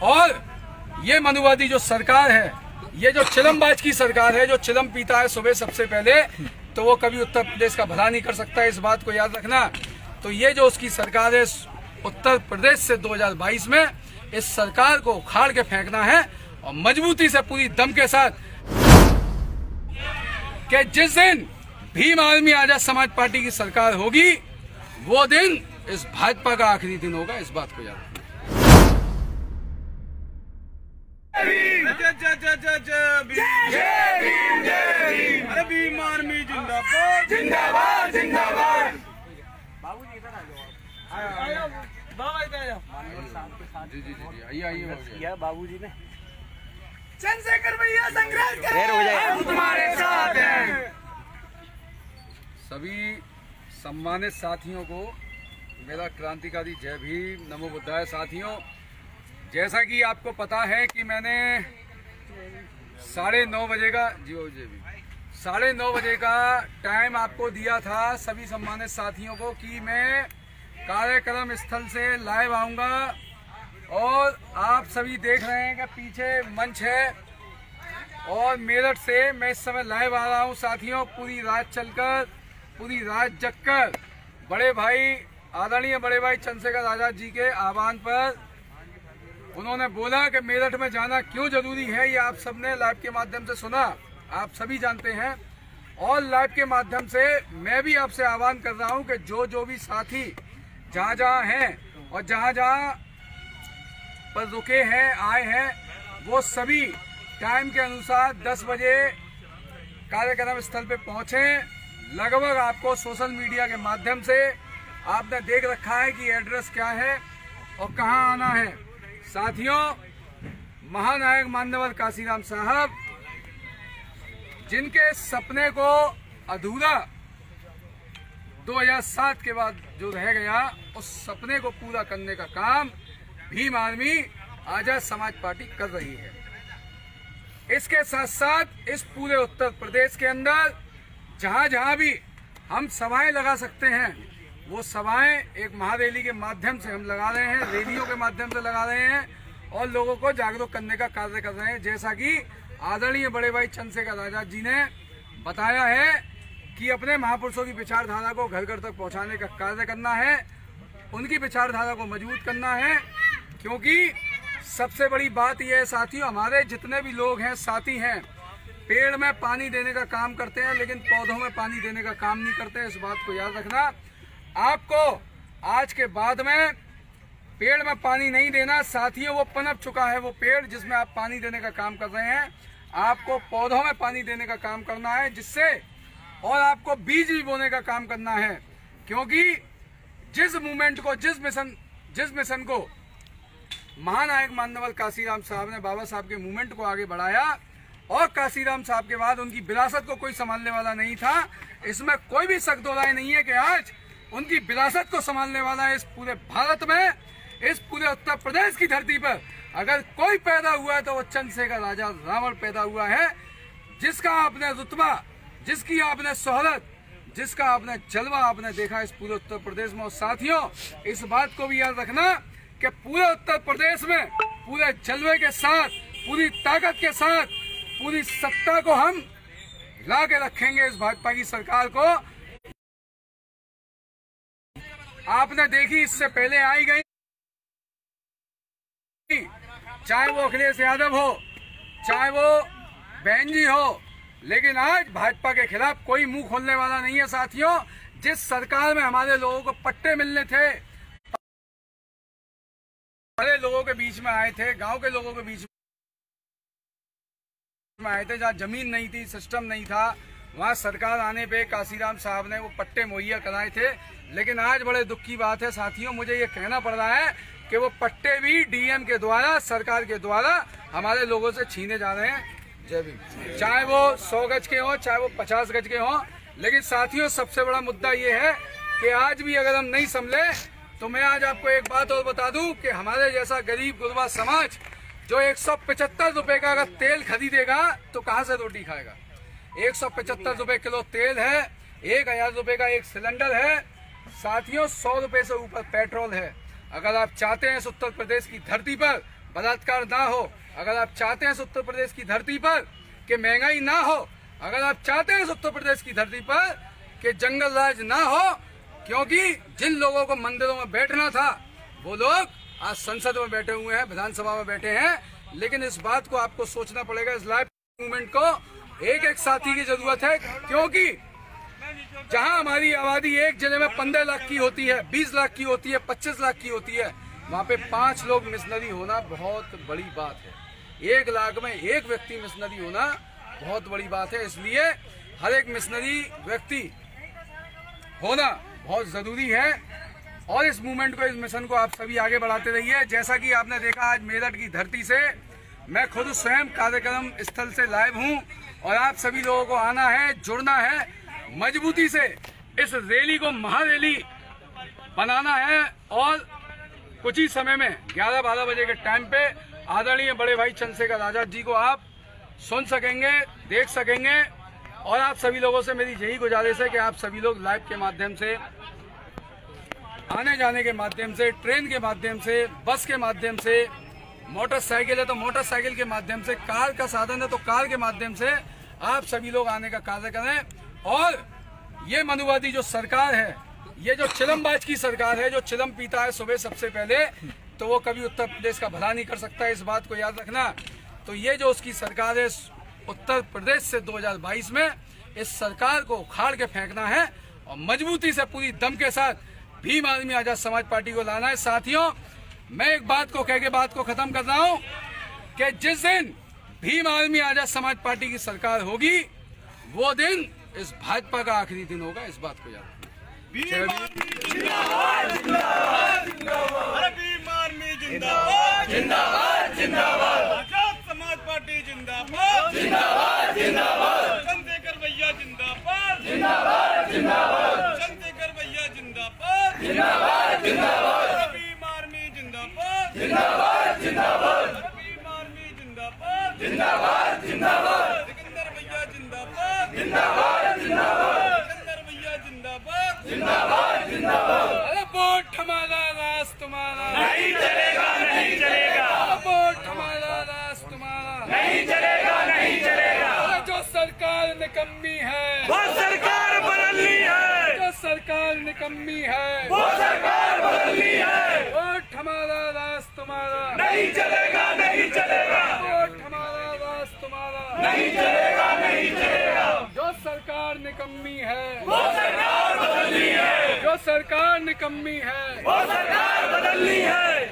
और ये मनुवादी जो सरकार है, ये जो चिलमबाज की सरकार है, जो चिलम पीता है सुबह सबसे पहले, तो वो कभी उत्तर प्रदेश का भला नहीं कर सकता है, इस बात को याद रखना। तो ये जो उसकी सरकार है उत्तर प्रदेश से 2022 में, इस सरकार को उखाड़ के फेंकना है और मजबूती से पूरी दम के साथ कि जिस दिन भीम आर्मी आजाद समाज पार्टी की सरकार होगी वो दिन इस भाजपा का आखिरी दिन होगा, इस बात को याद रखना। अरे भीम आर्मी जिंदाबाद जिंदाबाद जिंदाबाद। बाबूजी इधर आ जाओ, बाबा इधर आ जाओ। जी जी जी आइए बाबूजी ने चंद्रशेखर भैया संघर्ष करें, हम तुम्हारे साथ हैं। सभी सम्मानित साथियों को मेरा क्रांतिकारी जय भीम, नमो बुद्धाय। साथियों, जैसा कि आपको पता है कि मैंने 9:30 बजे का 9:30 बजे का टाइम आपको दिया था सभी सम्मानित साथियों को कि मैं कार्यक्रम स्थल से लाइव आऊंगा, और आप सभी देख रहे हैं कि पीछे मंच है और मेरठ से मैं इस समय लाइव आ रहा हूं। साथियों, पूरी रात चलकर, पूरी रात जगकर बड़े भाई, आदरणीय बड़े भाई चंद्रशेखर आजाद जी के आह्वान पर उन्होंने बोला कि मेरठ में जाना क्यों जरूरी है, ये आप सबने लाइव के माध्यम से सुना, आप सभी जानते हैं। और लाइव के माध्यम से मैं भी आपसे आह्वान कर रहा हूं कि जो भी साथी जहां जहां हैं और जहां जहां पर रुके हैं, आए हैं, वो सभी टाइम के अनुसार 10 बजे कार्यक्रम स्थल पे पहुंचे। लगभग आपको सोशल मीडिया के माध्यम से आपने देख रखा है कि एड्रेस क्या है और कहां आना है। साथियों, महानायक मान्यवर काशीराम साहब, जिनके सपने को अधूरा 2007 के बाद जो रह गया, उस सपने को पूरा करने का काम भीम आर्मी आजाद समाज पार्टी कर रही है। इसके साथ साथ इस पूरे उत्तर प्रदेश के अंदर जहां जहां भी हम सभाएं लगा सकते हैं, वो सभाएं एक महारैली के माध्यम से हम लगा रहे हैं, रैलियों के माध्यम से लगा रहे हैं और लोगों को जागरूक करने का कार्य कर रहे हैं। जैसा कि आदरणीय बड़े भाई चंद्रशेखर आजाद जी ने बताया है कि अपने महापुरुषों की विचारधारा को घर घर तक पहुंचाने का कार्य करना है, उनकी विचारधारा को मजबूत करना है। क्योंकि सबसे बड़ी बात यह है साथियों, हमारे जितने भी लोग हैं, साथी हैं, पेड़ में पानी देने का काम करते हैं लेकिन पौधों में पानी देने का काम नहीं करते, इस बात को याद रखना। आपको आज के बाद में पेड़ में पानी नहीं देना साथियों, वो पनप चुका है वो पेड़ जिसमें आप पानी देने का काम कर रहे हैं। आपको पौधों में पानी देने का काम करना है, जिससे और आपको बीज भी बोने का काम करना है। क्योंकि जिस मूवमेंट को, जिस मिशन को महानायक मान्यवर काशीराम साहब ने, बाबा साहब के मूवमेंट को आगे बढ़ाया, और काशीराम साहब के बाद उनकी विरासत को कोई संभालने वाला नहीं था, इसमें कोई भी शक दो राय नहीं है कि आज उनकी विरासत को संभालने वाला इस पूरे भारत में, इस पूरे उत्तर प्रदेश की धरती पर अगर कोई पैदा हुआ है तो वो चंद्रशेखर आजाद रावण पैदा हुआ है, जिसका आपने रुतबा, जिसकी आपने शोहरत, जिसका आपने जलवा आपने देखा इस पूरे उत्तर प्रदेश में। और साथियों, इस बात को भी याद रखना कि पूरे उत्तर प्रदेश में पूरे जलवे के साथ, पूरी ताकत के साथ, पूरी सत्ता को हम ला के रखेंगे इस भाजपा की सरकार को। आपने देखी, इससे पहले आई गई, चाहे वो अखिलेश यादव हो, चाहे वो बहन जी हो, लेकिन आज भाजपा के खिलाफ कोई मुंह खोलने वाला नहीं है। साथियों, जिस सरकार में हमारे लोगों को पट्टे मिलने थे, बड़े लोगों के बीच में आए थे, गांव के लोगों के बीच में आए थे, जहाँ जमीन नहीं थी, सिस्टम नहीं था, वहाँ सरकार आने पे काशीराम साहब ने वो पट्टे मुहैया कराए थे। लेकिन आज बड़े दुख की बात है साथियों, मुझे ये कहना पड़ रहा है कि वो पट्टे भी डीएम के द्वारा, सरकार के द्वारा हमारे लोगों से छीने जा रहे हैं। जय भीम। चाहे वो 100 गज के हों, चाहे वो 50 गज के हों, लेकिन साथियों सबसे बड़ा मुद्दा ये है कि आज भी अगर हम नहीं संभले तो मैं आज आपको एक बात और बता दूं कि हमारे जैसा गरीब गुरबा समाज जो 175 रुपए का अगर तेल खरीदेगा तो कहां से रोटी खाएगा। 175 रुपए किलो तेल है, 1000 रुपए का एक सिलेंडर है, साथियों 100 रुपए से ऊपर पेट्रोल है। अगर आप चाहते हैं इस उत्तर प्रदेश की धरती पर बलात्कार ना हो, अगर आप चाहते हैं इस उत्तर प्रदेश की धरती पर कि महंगाई ना हो, अगर आप चाहते हैं इस उत्तर प्रदेश की धरती पर कि जंगल राज ना हो, क्योंकि जिन लोगों को मंदिरों में बैठना था वो लोग आज संसद में बैठे हुए हैं, विधानसभा में बैठे हैं। लेकिन इस बात को आपको सोचना पड़ेगा, इस लाइफ मूवमेंट को एक एक साथी की जरूरत है, क्योंकि जहां हमारी आबादी एक जिले में 15 लाख की होती है, 20 लाख की होती है, 25 लाख की होती है, वहां पे 5 लोग मिशनरी होना बहुत बड़ी बात है। 1 लाख में 1 व्यक्ति मिशनरी होना बहुत बड़ी बात है। इसलिए हर एक मिशनरी व्यक्ति होना बहुत जरूरी है और इस मूवमेंट को, इस मिशन को आप सभी आगे बढ़ाते रहिए। जैसा कि आपने देखा, आज मेरठ की धरती से मैं खुद स्वयं कार्यक्रम स्थल से लाइव हूं और आप सभी लोगों को आना है, जुड़ना है, मजबूती से इस रैली को महारैली बनाना है और कुछ ही समय में 11-12 बजे के टाइम पे आदरणीय बड़े भाई चंद्रशेखर आजाद जी को आप सुन सकेंगे, देख सकेंगे। और आप सभी लोगों से मेरी यही गुजारिश है कि आप सभी लोग लाइव के माध्यम से, आने जाने के माध्यम से, ट्रेन के माध्यम से, बस के माध्यम से, मोटरसाइकिल है तो मोटरसाइकिल के माध्यम से, कार का साधन है तो कार के माध्यम से आप सभी लोग आने का कार्य करें। और ये मनुवादी जो सरकार है, ये जो चिलमबाज की सरकार है, जो चिलम पीता है सुबह सबसे पहले, तो वो कभी उत्तर प्रदेश का भला नहीं कर सकता, इस बात को याद रखना। तो ये जो उसकी सरकार है उत्तर प्रदेश से 2022 में, इस सरकार को उखाड़ के फेंकना है और मजबूती से पूरी दम के साथ भीम आदमी आजाद समाज पार्टी को लाना है। साथियों, मैं एक बात को कह के बात को खत्म कर रहा हूं कि जिस दिन भीम आदमी आजाद समाज पार्टी की सरकार होगी, वो दिन इस भाजपा का आखिरी दिन होगा, इस बात को याद समाज पार्टी जिंदाबाद, जिंदाबाद, जिंदाबाद, चंद्रशेखर भैया जिंदाबाद, जिंदाबाद, जिंदाबाद, चंद्रशेखर भैया जिंदाबाद, जिंदाबाद, जिंदाबाद, भीम आर्मी जिंदाबाद, जिंदाबाद, जिंदाबाद, भीम आर्मी जिंदाबाद, जिंदाबाद, जिंदाबाद, सिकंदर भैया जिंदाबाद, जिंदाबाद, जिंदाबाद, सिकंदर भैया जिंदाबाद, जिंदाबाद, जिंदाबाद। अरे वोट हमारा, राज तुम्हारा नहीं चलेगा, नहीं चलेगा, वोट हमारा, राज तुम्हारा नहीं चलेगा, नहीं चलेगा। जो सरकार निकम्मी है वो सरकार बदलनी है, जो सरकार निकम्मी है वो सरकार बदलनी है। वोट हमारा, राज तुम्हारा नहीं चलेगा, नहीं चलेगा, वोट हमारा, राज तुम्हारा नहीं चलेगा, नहीं चलेगा। जो सरकार निकम्मी है वो सरकार बदलनी है, जो सरकार निकम्मी है वो सरकार बदलनी है।